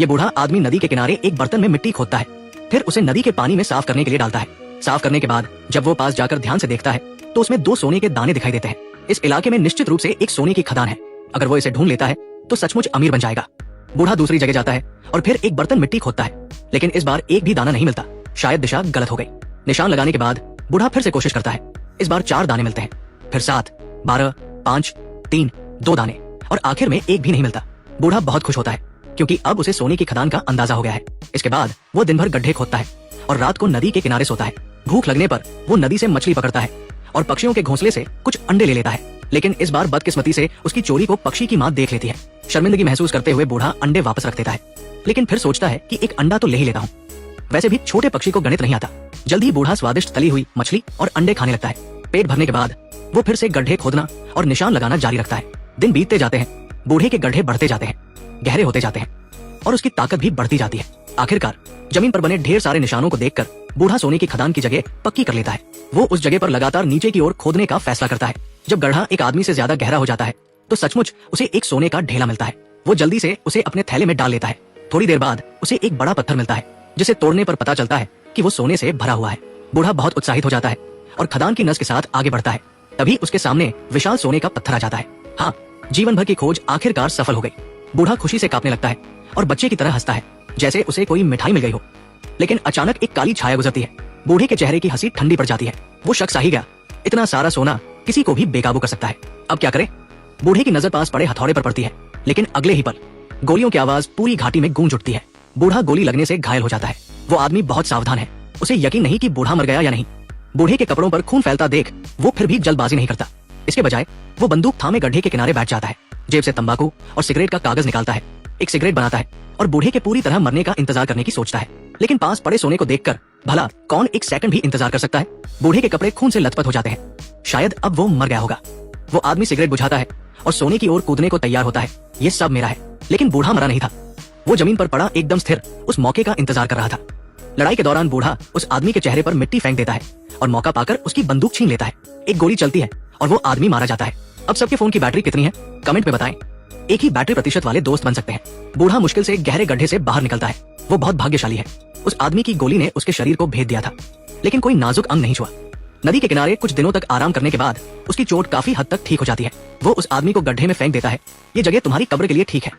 ये बूढ़ा आदमी नदी के किनारे एक बर्तन में मिट्टी खोदता है, फिर उसे नदी के पानी में साफ करने के लिए डालता है। साफ करने के बाद जब वो पास जाकर ध्यान से देखता है तो उसमें 2 सोने के दाने दिखाई देते हैं। इस इलाके में निश्चित रूप से एक सोने की खदान है। अगर वो इसे ढूंढ लेता है तो सचमुच अमीर बन जाएगा। बूढ़ा दूसरी जगह जाता है और फिर एक बर्तन मिट्टी खोदता है, लेकिन इस बार एक भी दाना नहीं मिलता। शायद दिशा गलत हो गई। निशान लगाने के बाद बूढ़ा फिर से कोशिश करता है। इस बार 4 दाने मिलते हैं, फिर 7, 12, 5, 3, 2 दाने और आखिर में एक भी नहीं मिलता। बूढ़ा बहुत खुश होता है क्योंकि अब उसे सोने की खदान का अंदाजा हो गया है। इसके बाद वो दिन भर गड्ढे खोदता है और रात को नदी के किनारे सोता है। भूख लगने पर वो नदी से मछली पकड़ता है और पक्षियों के घोंसले से कुछ अंडे ले लेता है, लेकिन इस बार बदकिस्मती से उसकी चोरी को पक्षी की मां देख लेती है। शर्मिंदगी महसूस करते हुए बूढ़ा अंडे वापस रख देता है, लेकिन फिर सोचता है कि एक अंडा तो ले ही लेता हूँ। वैसे भी छोटे पक्षी को गणित नहीं आता। जल्दी ही बूढ़ा स्वादिष्ट तली हुई मछली और अंडे खाने लगता है। पेट भरने के बाद वो फिर से गड्ढे खोदना और निशान लगाना जारी रखता है। दिन बीतते जाते हैं, बूढ़े के गड्ढे बढ़ते जाते हैं, गहरे होते जाते हैं और उसकी ताकत भी बढ़ती जाती है। आखिरकार जमीन पर बने ढेर सारे निशानों को देखकर बूढ़ा सोने की खदान की जगह पक्की कर लेता है। वो उस जगह पर लगातार नीचे की ओर खोदने का फैसला करता है। जब गड्ढा एक आदमी से ज्यादा गहरा हो जाता है तो सचमुच उसे एक सोने का ढेला मिलता है। वो जल्दी से उसे अपने थैले में डाल लेता है। थोड़ी देर बाद उसे एक बड़ा पत्थर मिलता है, जिसे तोड़ने पर पता चलता है कि वो सोने से भरा हुआ है। बूढ़ा बहुत उत्साहित हो जाता है और खदान की नस के साथ आगे बढ़ता है। तभी उसके सामने विशाल सोने का पत्थर आ जाता है। हाँ, जीवन भर की खोज आखिरकार सफल हो गई। बूढ़ा खुशी से कांपने लगता है और बच्चे की तरह हंसता है जैसे उसे कोई मिठाई मिल गई हो। लेकिन अचानक एक काली छाया गुजरती है। बूढ़े के चेहरे की हंसी ठंडी पड़ जाती है। वो शख्स आ ही गया। इतना सारा सोना किसी को भी बेकाबू कर सकता है। अब क्या करे? बूढ़े की नजर पास पड़े हथौड़े पर पड़ती है, लेकिन अगले ही पल गोलियों की आवाज पूरी घाटी में गूंज उठती है। बूढ़ा गोली लगने से घायल हो जाता है। वो आदमी बहुत सावधान है। उसे यकीन नहीं कि बूढ़ा मर गया या नहीं। बूढ़े के कपड़ों पर खून फैलता देख वो फिर भी जल्दबाजी नहीं करता। इसके बजाय वो बंदूक थामे गड्ढे के किनारे बैठ जाता है। जेब से तंबाकू और सिगरेट का कागज निकालता है, एक सिगरेट बनाता है और बूढ़े के पूरी तरह मरने का इंतजार करने की सोचता है। लेकिन पास पड़े सोने को देखकर भला कौन एक सेकंड भी इंतजार कर सकता है? बूढ़े के कपड़े खून से लथपथ हो जाते हैं। शायद अब वो मर गया होगा। वो आदमी सिगरेट बुझाता है और सोने की ओर कूदने को तैयार होता है। ये सब मेरा है। लेकिन बूढ़ा मरा नहीं था। वो जमीन पर पड़ा एकदम स्थिर उस मौके का इंतजार कर रहा था। लड़ाई के दौरान बूढ़ा उस आदमी के चेहरे पर मिट्टी फेंक देता है और मौका पाकर उसकी बंदूक छीन लेता है। एक गोली चलती है और वो आदमी मारा जाता है। अब सबके फोन की बैटरी कितनी है कमेंट में बताएं। एक ही बैटरी प्रतिशत वाले दोस्त बन सकते हैं। बूढ़ा मुश्किल से गहरे गड्ढे से बाहर निकलता है। वो बहुत भाग्यशाली है। उस आदमी की गोली ने उसके शरीर को भेद दिया था, लेकिन कोई नाजुक अंग नहीं छुआ। नदी के किनारे कुछ दिनों तक आराम करने के बाद उसकी चोट काफी हद तक ठीक हो जाती है। वो उस आदमी को गड्ढे में फेंक देता है। ये जगह तुम्हारी कब्र के लिए ठीक है।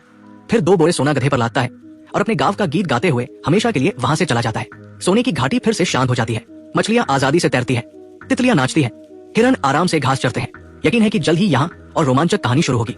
फिर 2 बोरे सोना गधे पर लादता है और अपने गांव का गीत गाते हुए हमेशा के लिए वहां से चला जाता है। सोने की घाटी फिर से शांत हो जाती है। मछलियां आजादी से तैरती है, तितलियां नाचती है, हिरन आराम से घास चरते हैं। यकीन है कि जल्द ही यहाँ और रोमांचक कहानी शुरू होगी।